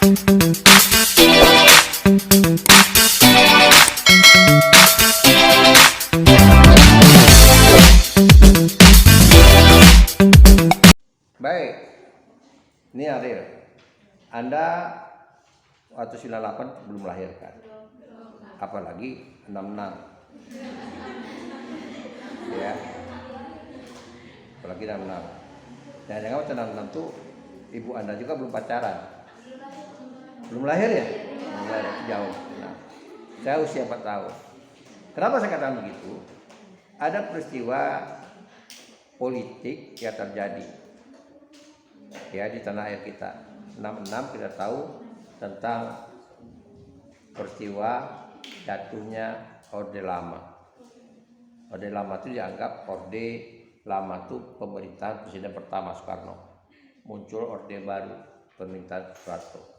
Baik, ini Ariel. Anda waktu 98 belum melahirkan, apalagi 66, ya, apalagi 66. Dan yang waktu 66 tuh ibu Anda juga belum pacaran, belum lahir ya, belum lahir, jauh. Nah, saya usia 4 tahun. Kenapa saya katakan begitu? Ada peristiwa politik yang terjadi ya di tanah air kita. 66 kita tahu tentang peristiwa jatuhnya Orde Lama. Orde Lama itu dianggap Orde Lama itu pemerintahan Presiden pertama Soekarno. Muncul Orde baru, pemerintahan Soeharto.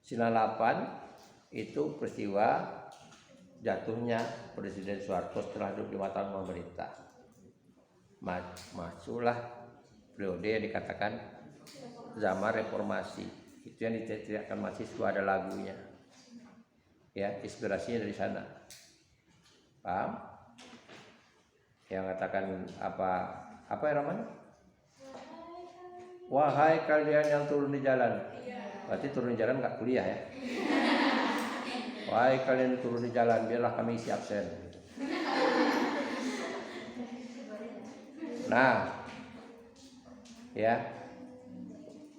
98 itu peristiwa jatuhnya Presiden Soeharto setelah 25 tahun memerintah. Masuklah periode yang dikatakan zaman reformasi. Itu yang diteriakkan mahasiswa, ada lagunya. Ya, inspirasinya dari sana. Paham? Yang katakan apa yang namanya? Wahai kalian yang turun di jalan. Berarti turun di jalan nggak kuliah ya. Wahai kalian yang turun di jalan, biarlah kami isi absen. Nah, ya,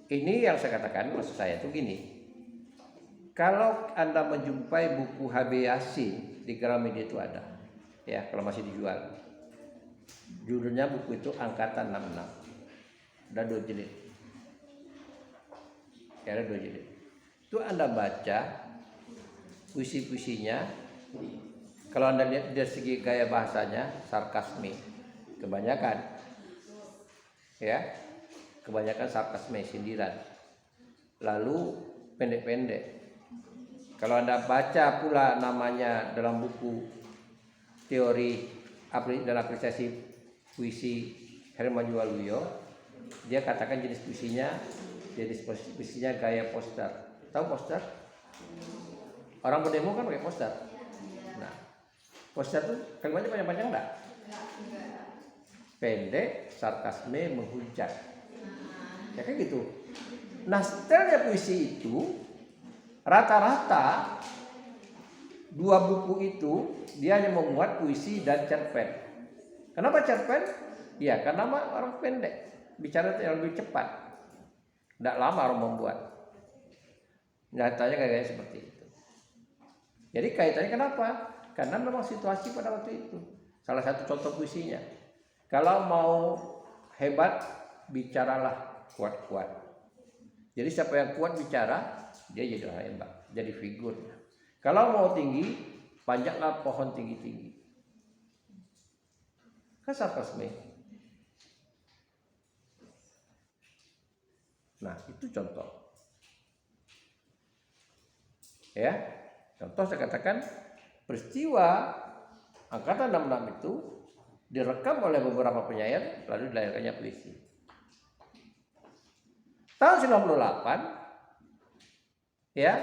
ini yang saya katakan, maksud saya itu gini. Kalau Anda menjumpai buku H.B. Yassin di Gramedia itu ada, ya, kalau masih dijual. Judulnya buku itu Angkatan 66. Ada 2 jilid. Ya, ada 2 jilid. Itu Anda baca puisi-puisinya. Kalau Anda lihat dari segi gaya bahasanya, sarkasme kebanyakan. Ya, kebanyakan sarkasme, sindiran. Lalu pendek-pendek. Kalau Anda baca pula namanya dalam buku teori dan apresiasi puisi Hermann Juwaluyo, dia katakan jenis puisinya gaya poster. Tahu poster? Orang berdemo kan pakai poster. Nah, poster tuh kalimatnya panjang-panjang enggak? Pendek, sarkasme, menghujat. Ya kayak gitu. Nah, stylenya puisi itu rata-rata 2 buku itu dia hanya memuat puisi dan cerpen. Kenapa cerpen? Ya, karena orang pendek, bicara yang lebih cepat. Tidak lama orang membuat. Nyatanya kayak seperti itu. Jadi kaitannya kenapa? Karena memang situasi pada waktu itu. Salah satu contoh puisinya. Kalau mau hebat, bicaralah kuat-kuat. Jadi siapa yang kuat bicara, dia jadi orang hebat, jadi figur. Kalau mau tinggi, panjatlah pohon tinggi-tinggi. Kan sarkasme. Nah, itu contoh. Ya, contoh saya katakan peristiwa Angkatan 66 itu direkam oleh beberapa penyair, lalu dilahirkannya puisi. Tahun 98, ya,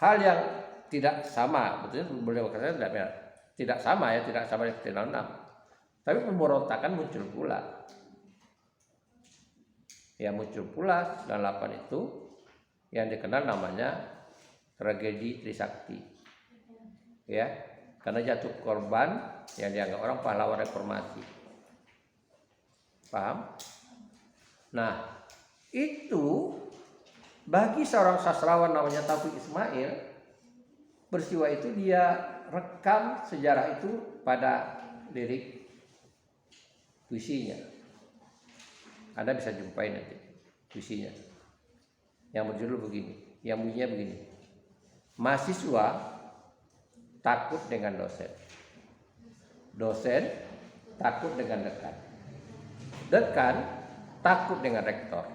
hal yang tidak sama, betulnya boleh katakan tidak sama ya, tidak sama dengan 66. Tapi pemberontakan muncul pula. Ya, muncul pula 98 itu yang dikenal namanya tragedi Trisakti. Ya, karena jatuh korban yang dianggap orang pahlawan reformasi. Paham? Nah, itu bagi seorang sastrawan namanya Taufik Ismail, peristiwa itu dia rekam sejarah itu pada lirik puisinya. Anda bisa jumpai nanti puisinya. Yang berjudul begini, yang bunyinya begini. Mahasiswa takut dengan dosen. Dosen takut dengan dekan. Dekan takut dengan rektor.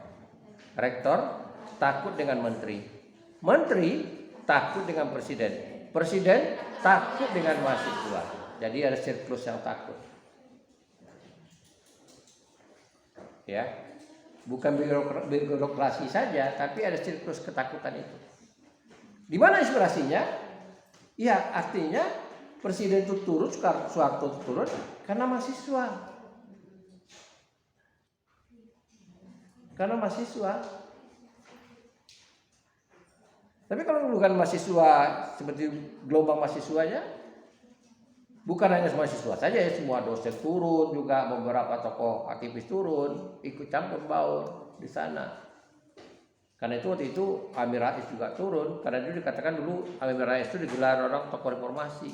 Rektor takut dengan menteri. Menteri takut dengan presiden. Presiden takut dengan mahasiswa. Jadi ada siklus yang takut. Ya, bukan birokrasi saja, tapi ada siklus ketakutan itu. Di mana inspirasinya? Ya, artinya Presiden itu turun, Soeharto itu turun karena mahasiswa. Karena mahasiswa. Tapi kalau bukan mahasiswa seperti gelombang mahasiswanya, bukan hanya mahasiswa saja ya, semua dosen turun, juga beberapa tokoh aktivis turun, ikut campur baur di sana. Karena itu waktu itu Amin Rais juga turun, karena itu dikatakan dulu Amin Rais itu digelar orang tokoh reformasi.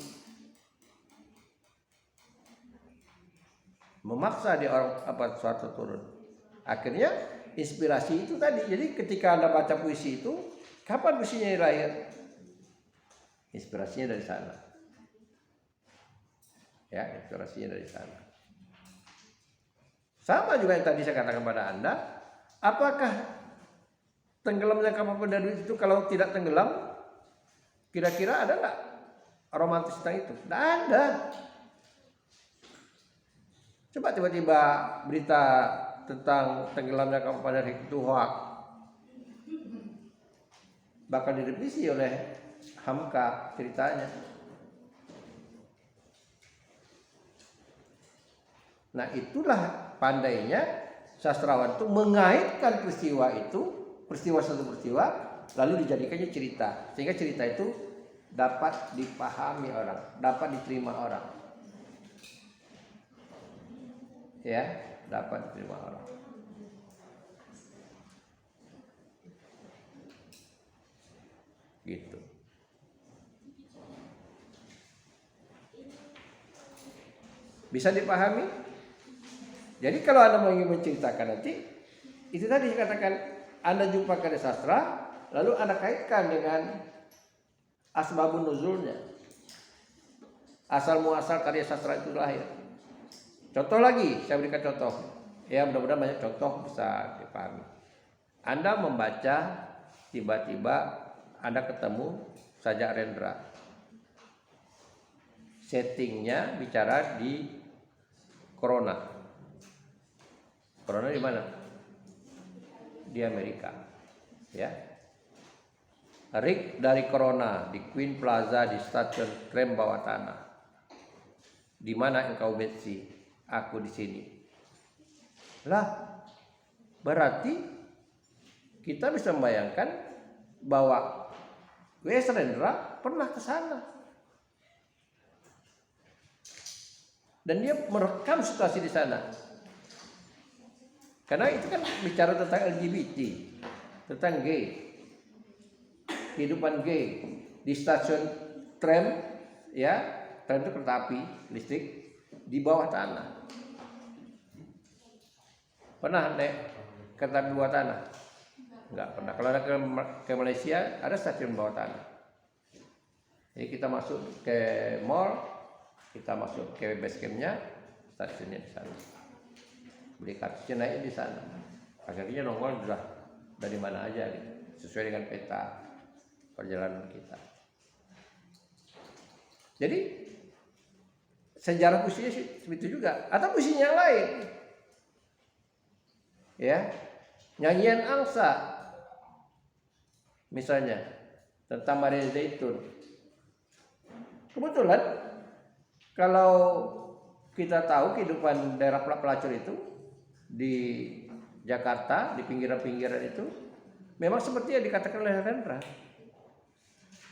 Memaksa dia orang Soeharto turun. Akhirnya inspirasi itu tadi. Jadi ketika Anda baca puisi itu, kapan puisinya lahir? Inspirasinya dari sana. Ya, inspirasinya dari sana. Sama juga yang tadi saya katakan pada Anda, apakah tenggelamnya kapal Pendaru itu kalau tidak tenggelam, kira-kira ada nggak romantis tentang itu? Tidak ada. Coba tiba-tiba berita tentang tenggelamnya kapal Pendaru itu hoax, bakal direvisi oleh Hamka ceritanya. Nah, itulah pandainya sastrawan itu mengaitkan peristiwa satu peristiwa, lalu dijadikannya cerita, sehingga cerita itu dapat dipahami orang, dapat diterima orang, ya, dapat diterima orang. Gitu. Bisa dipahami? Jadi kalau Anda mau ingin menceritakan nanti, itu tadi dikatakan Anda jumpa karya sastra, lalu Anda kaitkan dengan asbabun nuzulnya, asal muasal karya sastra itu lahir. Contoh lagi, saya berikan contoh. Ya, mudah-mudahan banyak contoh bisa dipahami. Anda membaca, tiba-tiba Anda ketemu Sajak Rendra. Settingnya bicara di Corona. Corona di mana? Di Amerika. Ya. Rick dari Corona di Queen Plaza di stasiun tram bawah tanah. Di mana engkau Betsy? Aku di sini. Lah, berarti kita bisa membayangkan bahwa W.S. Rendra pernah ke sana. Dan dia merekam situasi di sana. Karena itu kan bicara tentang LGBT, tentang gay, kehidupan gay di stasiun tram, ya, tram itu kereta api listrik di bawah tanah. Pernah naik kereta api bawah tanah? Enggak pernah. Kalau ada ke Malaysia ada stasiun bawah tanah. Jadi kita masuk ke mall, kita masuk ke base campnya, stasiunnya di sana. Beli kartusnya naik di sana. Akhirnya nongol sudah dari mana aja gitu, sesuai dengan peta perjalanan kita. Jadi sejarah puisinya sih seperti juga, atau puisinya yang lain. Ya, nyanyian angsa misalnya tentang Maria Zaitun. Kebetulan kalau kita tahu kehidupan daerah pelacur itu di Jakarta, di pinggiran-pinggiran itu memang seperti yang dikatakan oleh Rendra.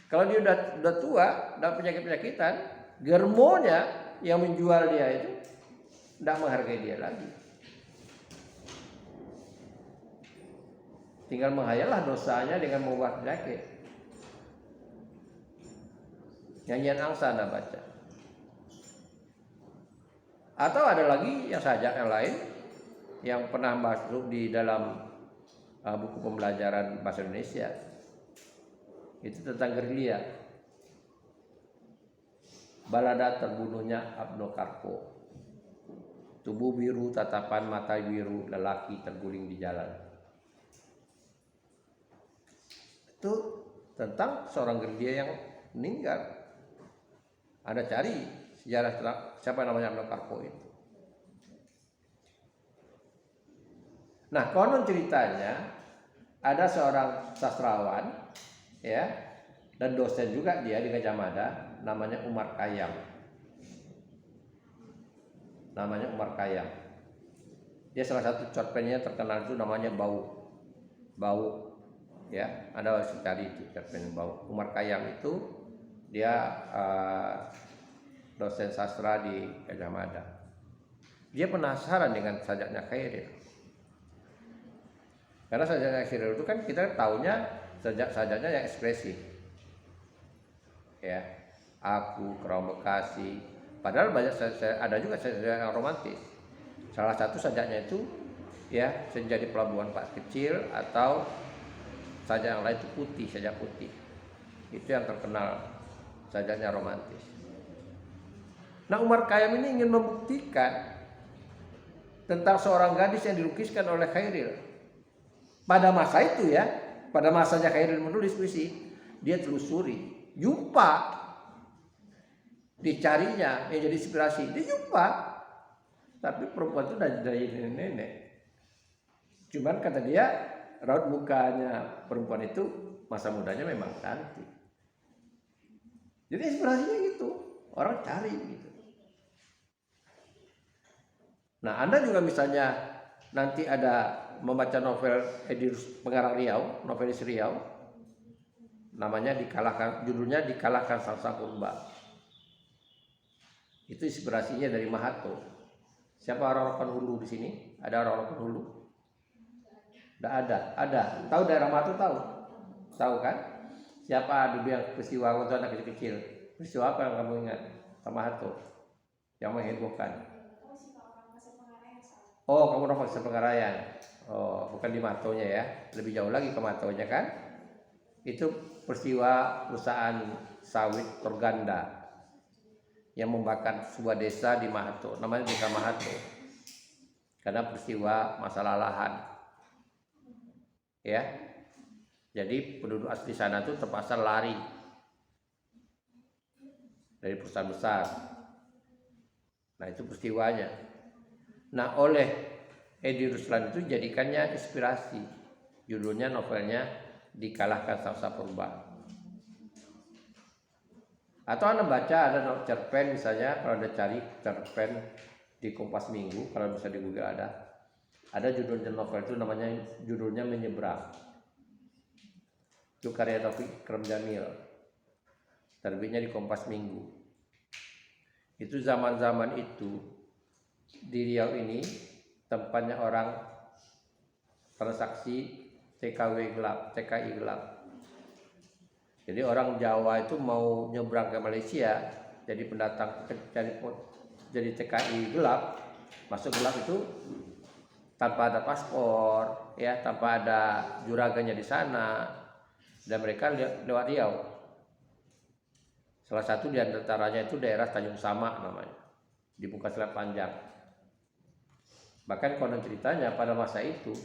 Kalau dia udah tua, udah penyakit-penyakitan, germonya yang menjual dia itu tidak menghargai dia lagi. Tinggal menghayallah dosanya dengan membuat penyakit. Nyanyian angsa Anda baca. Atau ada lagi yang sajak yang lain yang pernah masuk di dalam buku pembelajaran bahasa Indonesia. Itu tentang gerilya. Balada terbunuhnya Abno Karpo. Tubuh biru, tatapan mata biru, lelaki terguling di jalan. Itu tentang seorang gerilya yang meninggal. Anda cari sejarah siapa namanya Abno Karpo itu. Nah, konon ceritanya ada seorang sastrawan, ya, dan dosen juga dia di Gajah Mada, namanya Umar Khayyam. Namanya Umar Khayyam. Dia salah satu cerpennya terkenal itu namanya Bau. Ya, Anda harus cari itu cerpen Bau. Umar Khayyam itu dia dosen sastra di Gajah Mada. Dia penasaran dengan sajaknya Khairil. Karena sajaknya Khairil itu kan kita tahunya sajaknya yang ekspresif. Ya, aku Kerong Bekasi. Padahal banyak ada juga sajak yang romantis. Salah satu sajaknya itu ya Senja di Pelabuhan Pak Kecil, atau sajak yang lain itu Putih, sajak Putih. Itu yang terkenal sajaknya romantis. Nah, Umar Khayyam ini ingin membuktikan tentang seorang gadis yang dilukiskan oleh Khairil. Pada masa itu ya, pada masanya Khairil menulis puisi, dia telusuri, jumpa, dicarinya, yang jadi inspirasi, dia jumpa. Tapi perempuan itu udah dari nenek. Cuman kata dia, raut mukanya perempuan itu masa mudanya memang cantik. Jadi inspirasinya gitu, orang cari gitu. Nah, Anda juga misalnya nanti ada membaca novel pengarang Riau, novelis Riau, namanya judulnya Dikalahkan Sang Purba. Itu inspirasinya dari Mahato. Siapa orang-orang Hulu di sini? Ada orang-orang Hulu? Tidak ada. Tahu daerah Mahato tahu? Tahu kan? Siapa dulu yang peristiwa waktu anak kecil-kecil? Peristiwa apa yang kamu ingat? Sama Mahato yang menghebohkan. Oh, kamu orang Pasir Pengarayan. Oh, bukan di Matonya ya. Lebih jauh lagi ke Matonya kan? Itu peristiwa perusahaan sawit Torganda yang membakar sebuah desa di Mahato, namanya Desa Mahato, karena peristiwa masalah lahan. Ya, jadi penduduk asli sana itu terpaksa lari dari perusahaan besar. Nah, itu peristiwanya. Nah, oleh Edi Ruslan itu jadikannya inspirasi. Judulnya novelnya Dikalahkan Sang Purba. Atau Anda baca ada cerpen misalnya, kalau Anda cari cerpen di Kompas Minggu, kalau bisa di Google ada judulnya novel itu judulnya Menyeberang. Itu karya Taufik Ikram Jamil, terbitnya di Kompas Minggu. Itu zaman-zaman itu di Riau ini tempatnya orang transaksi TKI gelap. Jadi orang Jawa itu mau nyebrang ke Malaysia, jadi pendatang, jadi TKI gelap, masuk gelap itu tanpa ada paspor, ya, tanpa ada juraganya di sana, dan mereka lewat Riau. Salah satu di antaranya itu daerah Tanjung Samak namanya, di Buka Selat Panjang. Bahkan konon ceritanya pada masa itu,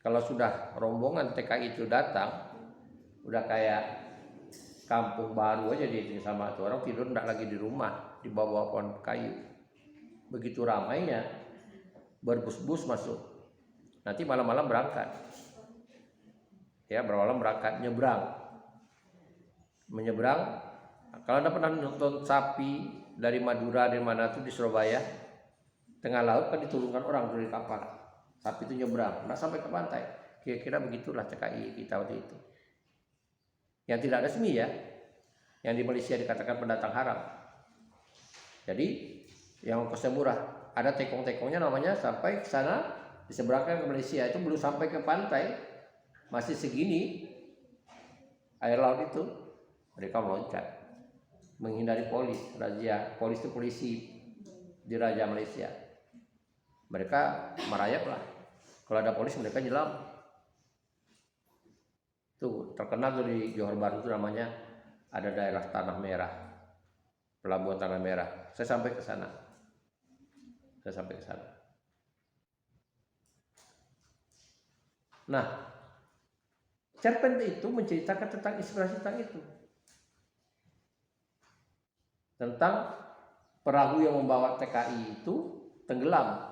kalau sudah rombongan TKI itu datang, udah kayak kampung baru aja di sama itu, orang tidur tidak lagi di rumah, di bawah pohon kayu. Begitu ramainya, berbus-bus masuk. Nanti malam-malam berangkat, ya, malam berangkat menyeberang. Kalau Anda pernah nonton Sapi dari Madura, dari mana tuh di Surabaya, tengah laut kan ditulungkan orang dari kapal. Sapi itu nyebrang, nggak sampai ke pantai. Kira-kira begitulah TKI kita waktu itu. Yang tidak resmi ya, yang di Malaysia dikatakan pendatang haram. Jadi yang ongkosnya murah, ada tekong-tekongnya namanya, sampai ke sana diseberangkan ke Malaysia. Itu belum sampai ke pantai, masih segini air laut itu, mereka meloncat menghindari polis, razia. Polis itu polisi di Raja Malaysia. Mereka merayap lah, kalau ada polis mereka nyelam. Tuh terkenal tuh di Johor Bahru itu namanya ada daerah Tanah Merah, Pelabuhan Tanah Merah. Saya sampai ke sana. Nah, cerpen itu menceritakan tentang inspirasi tentang itu, tentang perahu yang membawa TKI itu tenggelam.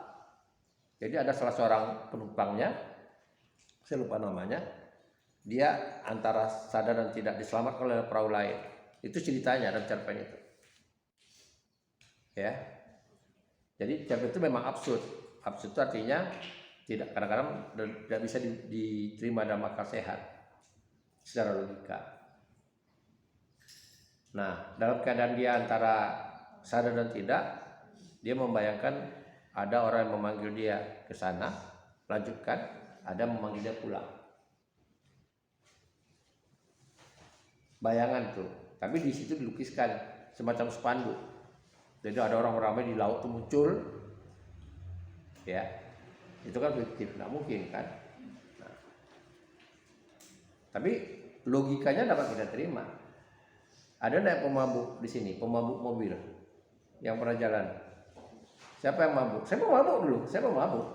Jadi ada salah seorang penumpangnya, saya lupa namanya, dia antara sadar dan tidak diselamatkan oleh perahu lain. Itu ceritanya dalam cerpen itu. Ya. Jadi cerpen itu memang absurd. Absurd itu artinya tidak, kadang-kadang tidak bisa diterima dalam akal sehat secara logika. Nah, dalam keadaan dia antara sadar dan tidak, dia membayangkan ada orang yang memanggil dia ke sana, lanjutkan, ada memanggil dia pulang. Bayangan tuh, tapi di situ dilukiskan semacam spanduk. Jadi ada orang ramai di laut tuh muncul, ya, itu kan fiktif, nggak mungkin kan. Nah, tapi logikanya dapat kita terima. Ada nggak pemabuk di sini, pemabuk mobil yang pernah jalan? Siapa yang mabuk? Saya mau mabuk dulu, saya mau mabuk.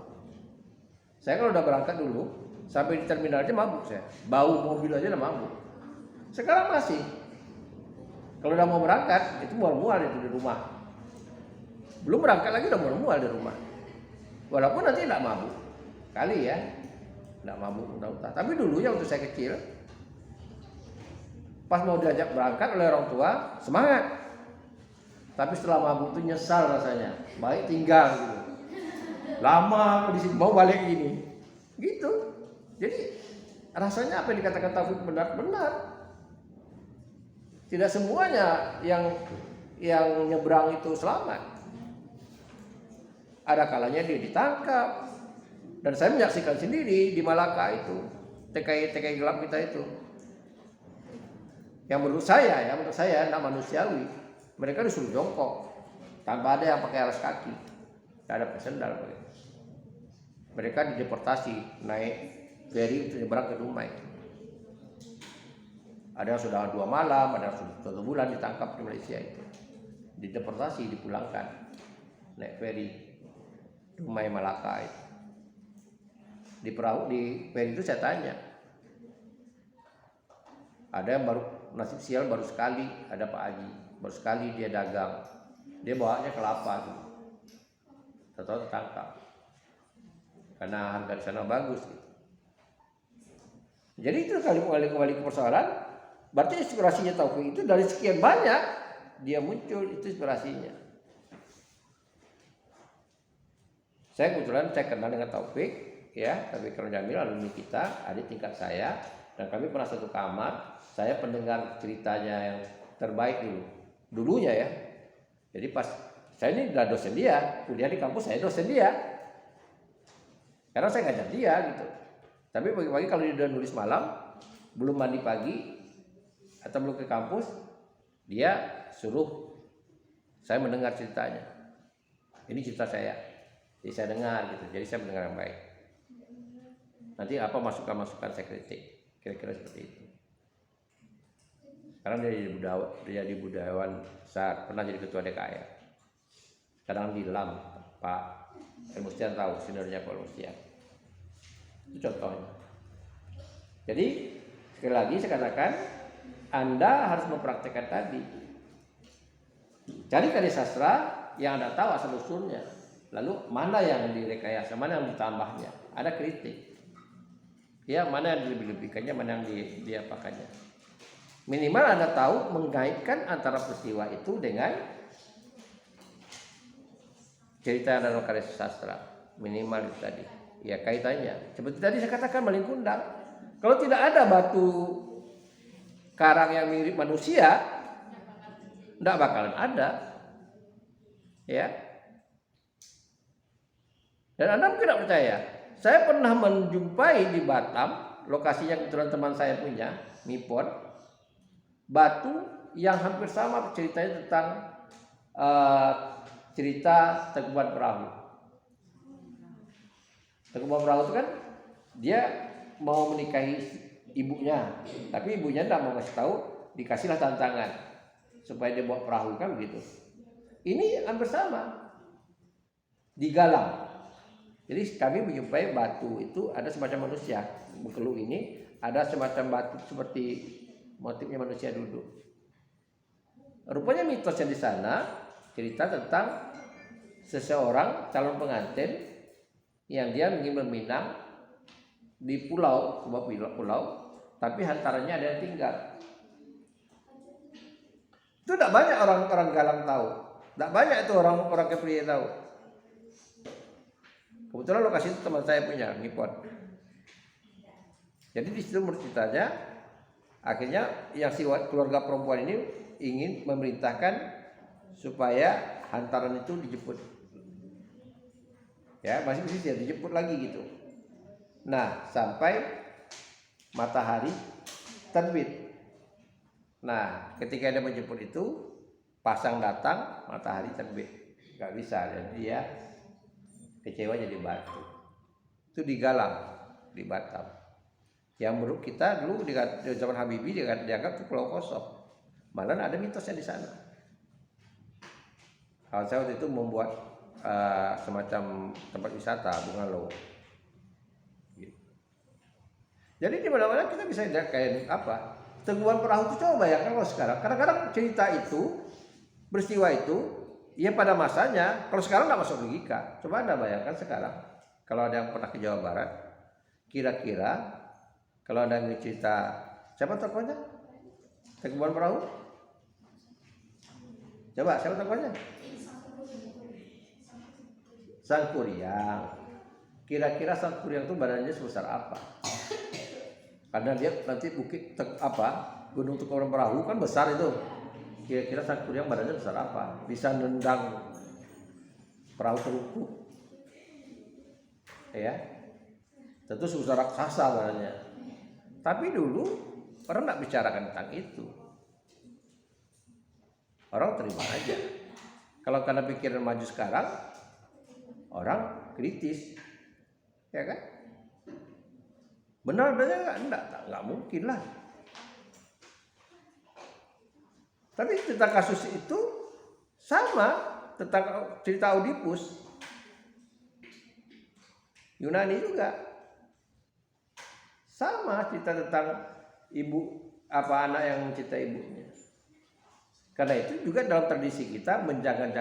Saya kalau udah berangkat dulu, sampai di terminal aja mabuk saya. Bau mobil aja udah mabuk. Sekarang masih. Kalau udah mau berangkat, itu mual-mual itu di rumah. Belum berangkat lagi udah mual-mual di rumah. Walaupun nanti tidak mabuk. Kali ya, tidak mabuk udah. Tapi dulu ya waktu saya kecil, pas mau diajak berangkat oleh orang tua, semangat. Tapi setelah mabuk itu nyesal rasanya. Baik tinggal gitu. Lama di sini mau balik gini. Gitu. Jadi rasanya apa yang dikatakan Taufik benar-benar. Tidak semuanya yang nyebrang itu selamat. Ada kalanya dia ditangkap. Dan saya menyaksikan sendiri di Malaka itu, TKI gelap kita itu. Yang menurut saya tidak manusiawi. Mereka disuruh jongkok tanpa ada yang pakai alas kaki, tidak ada sendal. Mereka dideportasi naik feri untuk nyebrang ke Dumai. Ada yang sudah 2 malam, ada yang sudah 1 bulan ditangkap di Malaysia itu, dideportasi, dipulangkan naik feri Dumai Malaka itu. Di perahu di feri itu saya tanya, ada yang baru nasib sial baru sekali, ada Pak Haji baru sekali dia dagang, dia bawanya kelapa gitu. Tahu tertangkap karena harga di sana bagus gitu. Jadi itu kembali ke persoalan, berarti inspirasinya Taufik itu dari sekian banyak dia muncul, itu inspirasinya. Saya kebetulan saya kenal dengan Taufik, ya, Taufik Jamil, alumni kita, adik tingkat saya, dan kami pernah satu kamar. Saya pendengar ceritanya yang terbaik dulunya ya. Jadi pas saya ini udah dosen dia, kuliah di kampus saya dosen dia. Karena saya ngajar dia gitu. Tapi pagi-pagi kalau dia udah nulis malam, belum mandi pagi atau belum ke kampus, dia suruh saya mendengar ceritanya. Ini cerita saya. Jadi saya dengar gitu. Jadi saya mendengar yang baik. Nanti apa masukan-masukan saya kritik. Kira-kira seperti itu. Sekarang dia jadi budayawan besar, pernah jadi ketua DKI. Kadang di LAM, Pak Mustian tahu, seniornya Pak Mustian. Itu contohnya. Jadi sekali lagi saya katakan, Anda harus mempraktekkan tadi. Cari karya sastra yang Anda tahu asal usulnya. Lalu mana yang direkayasa, mana yang ditambahnya. Ada kritik. Ya, mana yang dilebih-lebihkannya, mana yang diapakannya. Minimal Anda tahu mengaitkan antara peristiwa itu dengan cerita dalam karya sastra. Minimal itu tadi. Ya kaitannya. Seperti tadi saya katakan Malin Kundang. Kalau tidak ada batu karang yang mirip manusia, tidak bakalan ada. Ya. Dan Anda mungkin tidak percaya. Saya pernah menjumpai di Batam, lokasinya kebetulan teman saya punya, Mipon, batu yang hampir sama ceritanya tentang cerita Tengkuban Perahu. Tengkuban Perahu itu kan dia mau menikahi ibunya, tapi ibunya tidak mau kasih tahu, dikasihlah tantangan supaya dia bawa perahu kan begitu. Ini hampir sama, digalang. Jadi kami menjumpai batu itu ada semacam manusia. Bengkulu ini ada semacam batu seperti motifnya manusia duduk. Rupanya mitosnya di sana cerita tentang seseorang calon pengantin yang dia ingin meminang di pulau, sebuah pulau, tapi hantarannya ada yang tinggal. Itu tidak banyak orang-orang Galang tahu, tidak banyak itu orang-orang Kepri tahu. Kebetulan lokasi itu teman saya punya, Nipon. Jadi di situ menurut ceritanya, akhirnya yang si keluarga perempuan ini ingin memerintahkan supaya hantaran itu dijemput. Ya, masih bisa dijemput lagi gitu. Nah, sampai matahari terbit. Nah, ketika dia menjemput itu, pasang datang, matahari terbit. Gak bisa, dan dia kecewa jadi batu. Itu di Galang, di Batam. Yang menurut kita dulu di zaman Habibie dianggap itu pulau kosong. Malah ada mitosnya di sana. Kawan saya waktu itu membuat semacam tempat wisata bungalow. Gitu. Jadi di mana-mana kita bisa lihat kayak apa? Teguhan perahu itu coba bayangkan kalau sekarang. Kadang-kadang cerita itu, peristiwa itu, ya pada masanya. Kalau sekarang nggak masuk logika. Coba Anda bayangkan sekarang. Kalau ada yang pernah ke Jawa Barat, kira-kira kalau ada yang cerita, siapa tokohnya? Teguhan perahu? Coba, siapa tokohnya? Sang Kuryang. Kira-kira Sang Kuryang itu badannya sebesar apa? Karena dia nanti bukit Gunung Teguhan Perahu kan besar itu. Kira-kira Sang Kuryang badannya besar apa? Bisa nendang perahu terungkup. Ya. Tentu sebesar raksasa badannya. Tapi dulu orang nggak bicarakan tentang itu. Orang terima aja. Kalau karena pikiran maju sekarang, orang kritis, ya kan? Benar adanya nggak mungkin lah. Tapi tentang kasus itu sama tentang cerita Oedipus, Yunani juga. Sama cerita tentang anak yang mencintai ibunya. Karena itu juga dalam tradisi kita jangan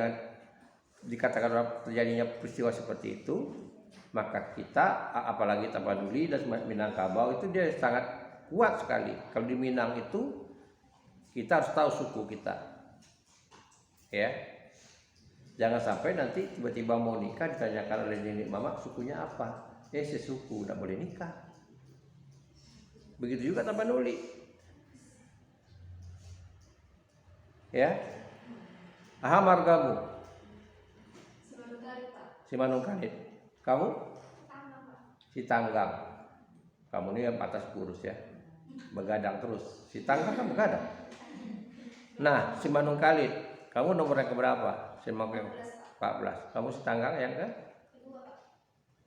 dikatakan terjadinya peristiwa seperti itu, maka kita apalagi Tapanuli dan Minangkabau itu dia sangat kuat sekali. Kalau di Minang itu kita harus tahu suku kita. Ya. Jangan sampai nanti tiba-tiba mau nikah ditanyakan oleh nenek mama sukunya apa. Sesuku tidak boleh nikah. Begitu juga Tapanuli. Ya. Aha margamu. Simanungkalit. Kamu? Si Tanggang. Kamu ini yang patas kurus ya. Begadang terus. Si Tanggang kan begadang. Nah, Simanungkalit. Kamu nomor yang keberapa? Simanungkalit 14. Kamu si Tanggang yang ke?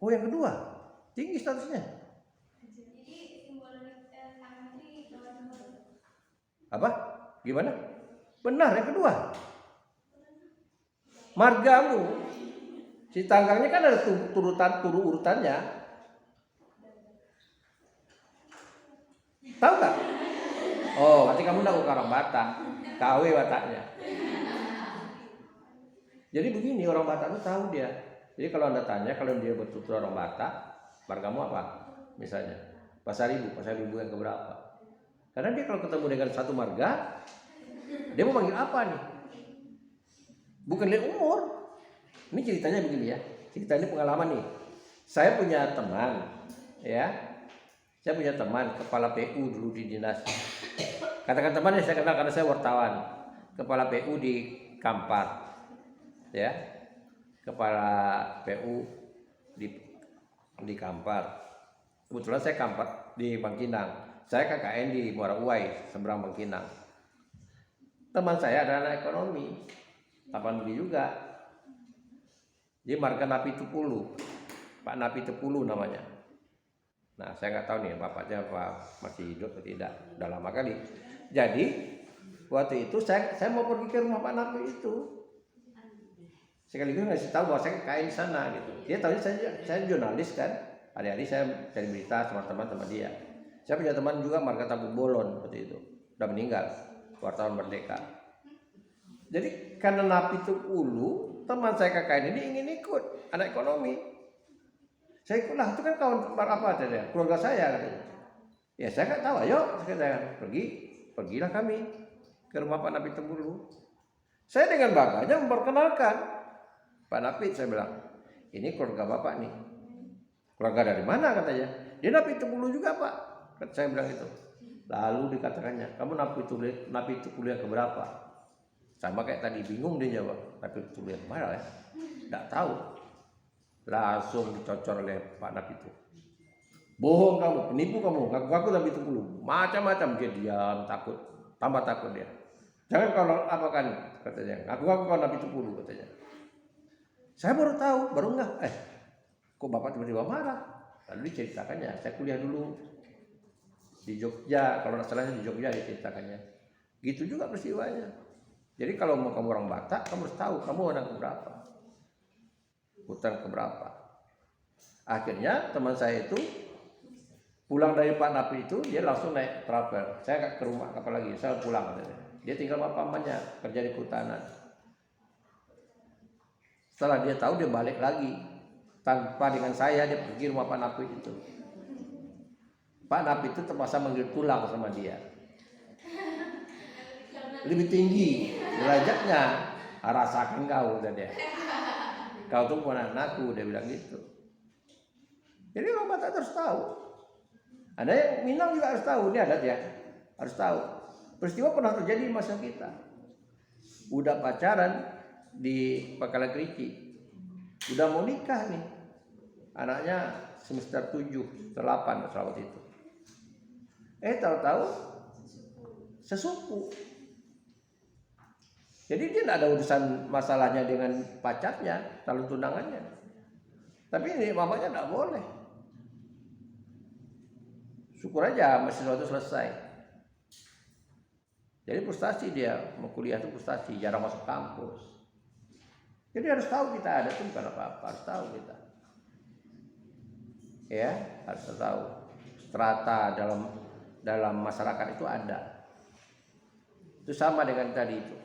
Oh, yang kedua. Tinggi statusnya. Apa? Gimana? Benar yang kedua. Margamu. Si Tanggangnya kan ada turu urutannya. Tahu nggak? Oh, berarti kamu tahu orang Batak. KW Bataknya. Jadi begini, orang Batak itu tahu dia. Jadi kalau Anda tanya, kalau dia bertutur orang Batak, margamu apa? Misalnya, Pasaribu yang keberapa? Karena dia kalau ketemu dengan satu marga, dia mau panggil apa nih? Bukan lihat umur. Ini ceritanya begini ya. Ceritanya pengalaman nih. Saya punya teman, ya. Saya punya teman kepala PU dulu di dinas. Katakan teman yang saya kenal karena saya wartawan. Kepala PU di Kampar, ya. Kepala PU di Kampar. Kebetulan saya Kampar di Bangkinang. Saya KKN di Muara Uai, seberang Bangkinang. Teman saya adalah anak ekonomi, Tapanuli juga. Dia marga Napi Tupulu, Pak Napi Tupulu namanya. Nah, saya nggak tahu nih bapaknya apa masih hidup atau tidak. Udah lama kali. Jadi waktu itu saya mau pergi ke rumah Pak Napi itu. Sekaligus ngasih tahu bahwa saya KKN di sana gitu. Dia tahu saya jurnalis kan. Hari-hari saya cari berita sama teman-teman dia. Saya punya teman juga marga Tampu Bolon seperti itu, udah meninggal, wartawan Merdeka. Jadi karena Napi Tupulu, teman saya KKN ini ingin ikut, anak ekonomi. Saya ikutlah, itu kan kawan apa tadi, keluarga saya katanya. Ya saya nggak tahu, ayo saya pergilah kami ke rumah Pak Napit Tembulu. Saya dengan bangganya memperkenalkan Pak Napit, saya bilang, ini keluarga Bapak nih. Keluarga dari mana katanya? Dia Napit Tembulu juga Pak. Saya bilang itu. Lalu dikatakannya, kamu Napit itu kuliah keberapa? Sama kayak tadi, bingung dia jawab. Napit itu kuliah kemana ya? Nggak tahu. Langsung dicocor oleh Pak Napit itu. Bohong kamu, penipu kamu, ngaku-ngaku Napit Tembulu. Macam-macam dia diam, takut, tambah takut dia. Jangan kalau apakan katanya, ngaku-ngaku kau Napit Tembulu katanya. Saya baru tahu, baru nggak, kok Bapak tiba-tiba marah? Lalu diceritakannya, saya kuliah dulu di Jogja, kalau nggak salahnya di Jogja diceritakannya. Gitu juga peristiwanya. Jadi kalau mau kamu orang Batak, kamu harus tahu kamu orang keberapa, hutan keberapa. Akhirnya teman saya itu pulang dari Pak Napit itu, dia langsung naik travel. Saya nggak ke rumah apa lagi, saya pulang katanya. Dia tinggal sama pamannya, kerja di kehutanan. Setelah dia tahu, dia balik lagi tanpa dengan saya, dia pergi rumah Pak Napit itu. Pak Napit itu terpaksa manggil pulang sama dia. Lebih tinggi derajatnya, rasakan kau kata dia. Kau tuh bukan anakku, dia bilang gitu. Jadi orang Batak harus tahu. Ada yang Minang juga harus tahu, ini adat ya, harus tahu. Peristiwa pernah terjadi di masa kita. Udah pacaran di Pangkalan Kerinci, udah mau nikah nih, anaknya semester 7, 8 waktu itu. Tahu-tahu sesuku. Jadi dia tidak ada urusan masalahnya dengan pacarnya, calon tunangannya. Tapi ini mamanya tidak boleh. Syukur aja masih sesuatu selesai. Jadi frustasi dia, mau kuliah itu frustasi, jarang masuk kampus. Jadi harus tahu kita ada itu bukan apa-apa, harus tahu kita. Ya, harus tahu. Strata dalam masyarakat itu ada. Itu sama dengan tadi itu.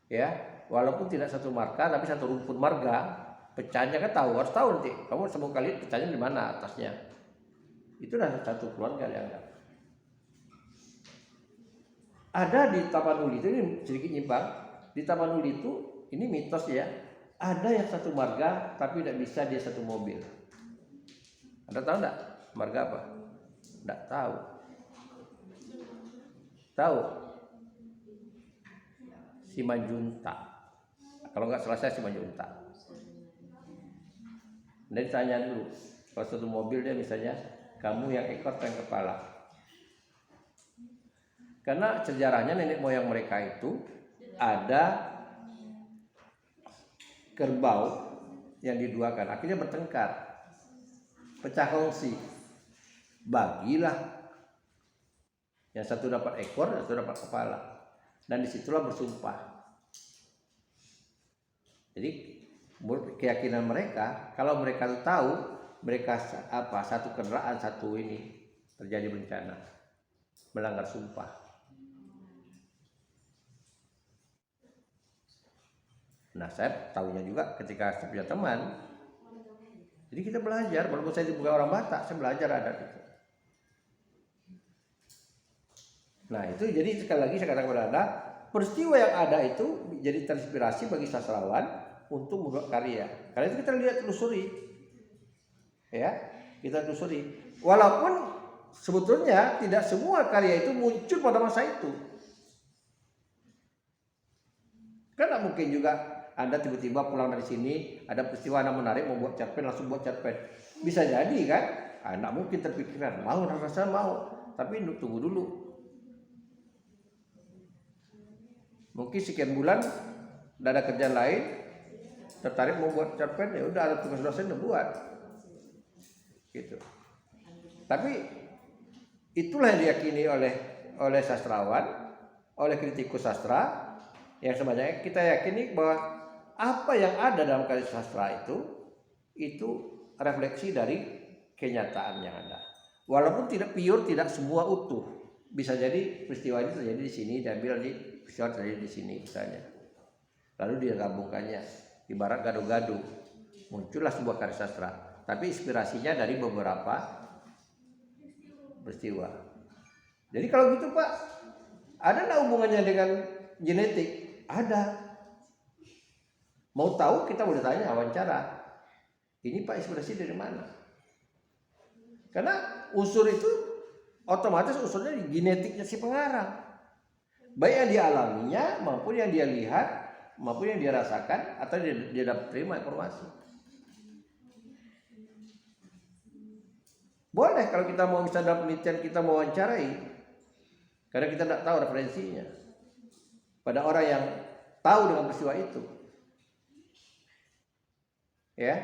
Ya, walaupun tidak satu marga tapi satu rumpun marga, pecahnya kan tahu, harus tahu nanti. Kamu semua kali pecahnya di mana atasnya. Itulah satu keluarga dianggap. Ada di Tapanuli itu, ini sedikit nyimpang. Di Tapanuli itu, ini mitos ya. Ada yang satu marga tapi tidak bisa dia satu mobil. Anda tahu enggak marga apa? Enggak tahu. Tahu? Simanjuntak. Kalau nggak salah saya Simanjuntak. Nah, ditanya dulu. Kalau satu mobil dia misalnya, kamu yang ekor, yang kepala. Karena sejarahnya nenek moyang mereka itu ada kerbau yang diduakan, akhirnya bertengkar, pecah kongsi, bagilah, yang satu dapat ekor, yang satu dapat kepala, dan disitulah bersumpah. Jadi keyakinan mereka, kalau mereka tahu mereka satu kendaraan satu ini terjadi bencana, melanggar sumpah. Nah, saya tahunya juga ketika saya punya teman. Jadi kita belajar, walaupun saya bukan orang Batak, saya belajar adat itu. Nah, itu jadi sekali lagi saya katakan kepada Anda, peristiwa yang ada itu jadi terinspirasi bagi sastrawan untuk membuat karya. Karena itu kita lihat telusuri. Ya, kita telusuri. Walaupun sebetulnya tidak semua karya itu muncul pada masa itu. Kan tidak mungkin juga Anda tiba-tiba pulang dari sini, ada peristiwa Anda menarik, mau buat cerpen, langsung buat cerpen. Bisa jadi kan? Tidak mungkin terpikirkan, mau rasa mau. Tapi tunggu dulu. Mungkin sekian bulan, tidak ada kerjaan lain, tertarik mau buat cerpen, ya udah ada tugas dosen, udah buat. Gitu. Tapi itulah yang diyakini oleh sastrawan, oleh kritikus sastra, yang sebenarnya kita yakini bahwa apa yang ada dalam karya sastra itu refleksi dari kenyataan yang ada. Walaupun tidak pure, tidak semua utuh. Bisa jadi peristiwa ini terjadi di sini, diambil di peristiwa terjadi di sini misalnya. Lalu digabungkannya, ibarat gado-gado, muncullah sebuah karya sastra. Tapi inspirasinya dari beberapa peristiwa. Jadi kalau gitu Pak, ada nggak hubungannya dengan genetik? Ada. Mau tahu kita boleh tanya wawancara. Ini Pak inspirasi dari mana? Karena unsur itu otomatis unsurnya di genetiknya si pengarang. Baik yang dialaminya maupun yang dia lihat maupun yang dia rasakan atau dia dapat terima informasi. Boleh kalau kita mau bisa dalam penelitian kita mau wawancarai, karena kita tidak tahu referensinya pada orang yang tahu dengan peristiwa itu, ya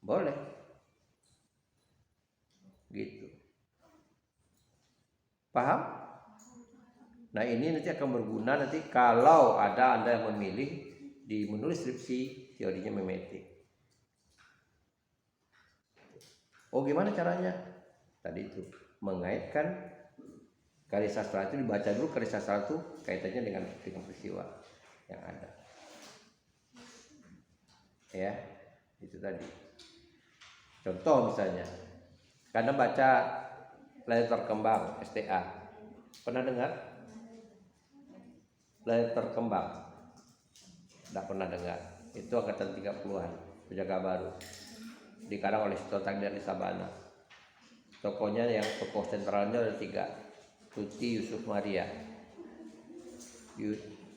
boleh, gitu. Paham? Nah ini nanti akan berguna nanti kalau ada Anda yang memilih di menulis skripsi teorinya mimetik. Oh gimana caranya? Tadi itu mengaitkan karya sastra itu dibaca dulu, karya sastra itu kaitannya dengan peristiwa yang ada. Ya, itu tadi. Contoh misalnya, karena baca Layar Terkembang STA, pernah dengar? Layar Terkembang, tidak pernah dengar. Itu angkatan 30-an, penjaga baru. Dikarang oleh Sito Tagir di Sabana. Tokohnya yang tokoh sentralnya ada 3, Tuti, Yusuf, Maria.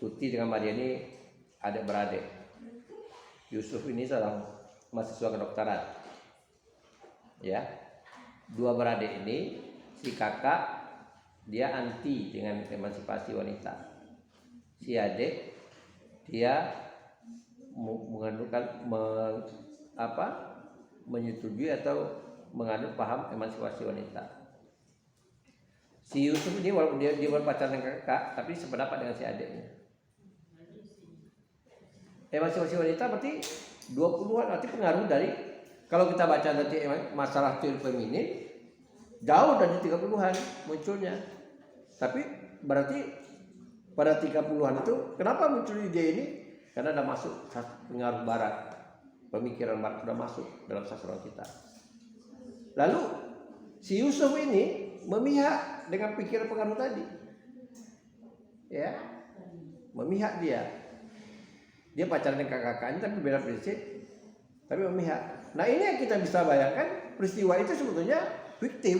Tuti dengan Maria ini adik-beradik. Yusuf ini seorang mahasiswa kedokteran. Ya, 2 beradik ini, si kakak dia anti dengan emansipasi wanita. Si adik dia mengandungkan menyetujui atau menganut paham emansipasi wanita. Si Yusuf ini walaupun dia berpacaran dengan kakak, tapi sependapat dengan si adiknya. Emansipasi wanita berarti 20-an, berarti pengaruh dari, kalau kita baca nanti masalah teori feminin, jauh dari 30-an munculnya. Tapi berarti pada 30-an itu kenapa muncul ide ini? Karena ada masuk pengaruh barat. Pemikiran barat sudah masuk dalam sastra kita. Lalu si Yusuf ini memihak dengan pikiran pengaruh tadi. Ya. Memihak dia. Dia pacaran dengan kakaknya tapi beda prinsip. Tapi memihak. Nah, ini yang kita bisa bayangkan, peristiwa itu sebetulnya fiktif.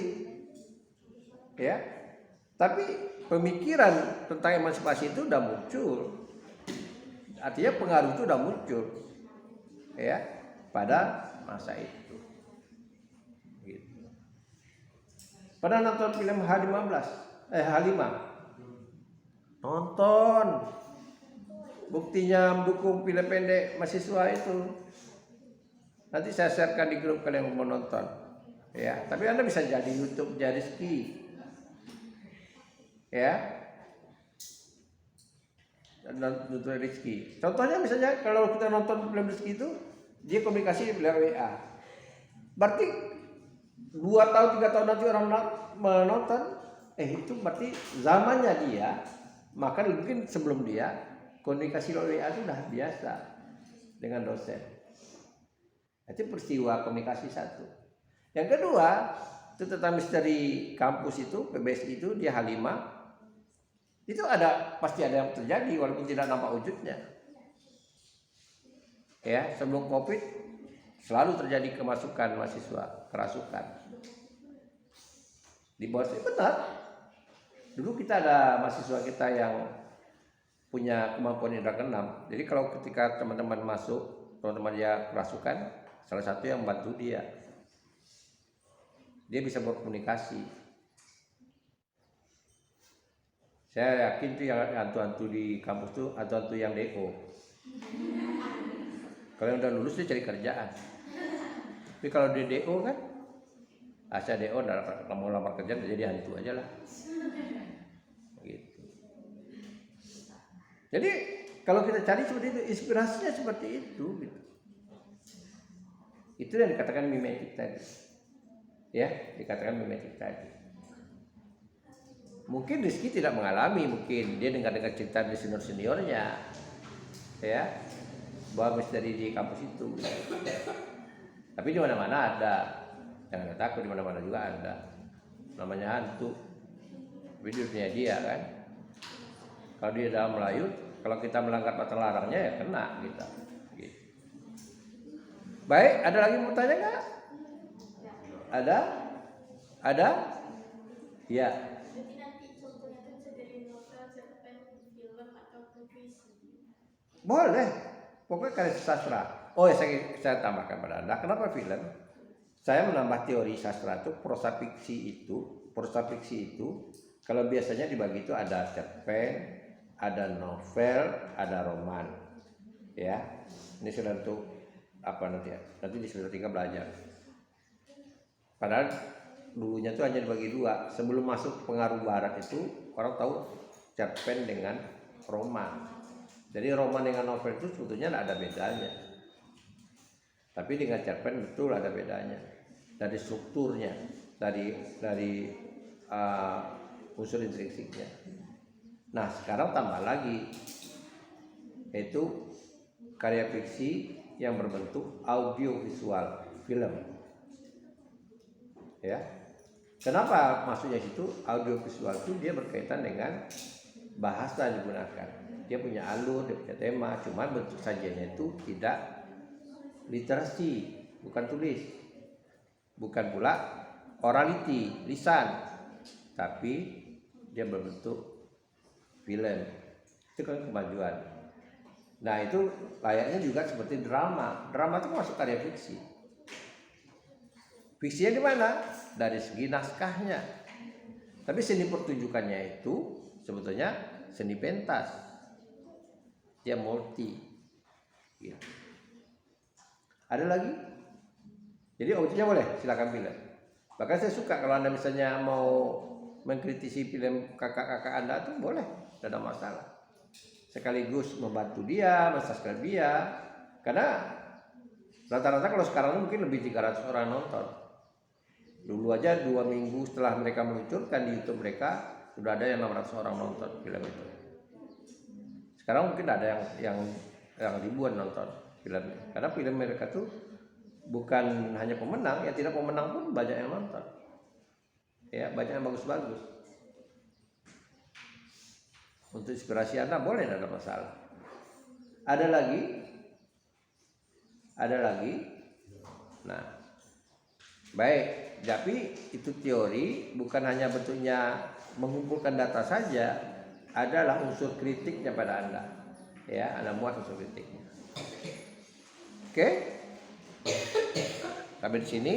Ya. Tapi pemikiran tentang emansipasi itu sudah muncul. Artinya pengaruh itu sudah muncul. Ya, pada masa itu. Gitu. Pernah nonton film H5? Nonton. Buktinya mendukung film pendek mahasiswa itu. Nanti saya sharekan di grup kalian yang mau nonton. Ya, tapi Anda bisa jadi YouTube jadi Rizky. Ya. Nonton Rizky. Contohnya misalnya kalau kita nonton film Rizky itu, dia komunikasi melalui WA. Berarti 2 tahun 3 tahun nanti orang menonton, itu berarti zamannya dia, maka mungkin sebelum dia komunikasi melalui WA itu sudah biasa dengan dosen. Itu peristiwa komunikasi satu. Yang kedua, itu tentang misteri kampus itu, PBS itu, dia H5. Itu pasti ada yang terjadi walaupun tidak nampak wujudnya. Ya, sebelum Covid selalu terjadi kemasukan mahasiswa, kerasukan. Di bawah itu benar. Dulu kita ada mahasiswa kita yang punya kemampuan indra keenam. Jadi kalau ketika teman-teman masuk, teman-teman dia kerasukan, salah satu yang membantu dia. Dia bisa berkomunikasi. Saya yakin tuh yang hantu-hantu di kampus tuh hantu-hantu yang DO. Kalau yang udah lulus dia cari kerjaan. Tapi kalau di DO kan, asal DO mau lamar kerja jadi hantu aja lah. Gitu. Jadi kalau kita cari seperti itu, inspirasinya seperti itu. Gitu. Itu yang dikatakan mimetik tadi. Ya, dikatakan mimetik tadi. Mungkin Rizky tidak mengalami, mungkin dia dengar-dengar cerita dari senior-seniornya, ya, bahwa misteri di kampus itu. Tapi di mana-mana ada, jangan takut, di mana-mana juga ada. namanya hantu. Tapi di dunia dia kan. Kalau dia dalam melayut, kalau kita melanggar bata larangnya ya kena kita. Gitu. Baik, ada lagi mau tanya nggak? Ada? Ada? Ya. Boleh. Pokoknya karya sastra. Oh ya, saya tambahkan pada Anda. Kenapa film? Saya menambah teori sastra itu prosa fiksi itu kalau biasanya dibagi itu ada cerpen, ada novel, ada roman. Ya. Ini sudah untuk apa nanti ya? Nanti di semester 3 belajar. Padahal dulunya itu hanya dibagi dua. Sebelum masuk pengaruh barat itu orang tahu cerpen dengan roman. Jadi roman dengan novel itu sebetulnya tidak ada bedanya. Tapi dengan cerpen betul ada bedanya. Dari strukturnya, dari unsur intrinsiknya. Nah sekarang tambah lagi, yaitu karya fiksi yang berbentuk audiovisual, film. Ya, kenapa maksudnya situ audiovisual itu dia berkaitan dengan bahasa yang digunakan. Dia punya alur, dia punya tema, cuman bentuk sajiannya itu tidak literasi, bukan tulis, bukan pula orality, lisan, tapi dia berbentuk film. Itu kan kemajuan. Nah itu layaknya juga seperti drama. Drama itu masuk karya fiksi. Fiksinya di mana? Dari segi naskahnya. Tapi seni pertunjukannya itu sebetulnya seni pentas. Dia multi. Ya. Ada lagi? Jadi audienya boleh, silakan pilih. Bahkan saya suka kalau Anda misalnya mau mengkritisi film kakak-kakak Anda tuh boleh, tidak ada masalah. Sekaligus membantu dia, mensubscribe dia. Karena rata-rata kalau sekarang mungkin lebih 300 orang nonton. Dulu aja 2 minggu setelah mereka meluncurkan di YouTube mereka sudah ada yang 600 orang nonton film itu. Sekarang mungkin ada yang ribuan nonton filmnya. Karena film mereka tuh bukan hanya pemenang, ya tidak pemenang pun banyak yang nonton. Ya, banyak yang bagus-bagus. Untuk inspirasi Anda boleh, tidak ada masalah. Ada lagi? Ada lagi? Nah, baik. Tapi itu teori, bukan hanya bentuknya mengumpulkan data saja, adalah unsur kritiknya pada Anda. Ya, Anda muat unsur kritiknya. Oke? Sampai di sini.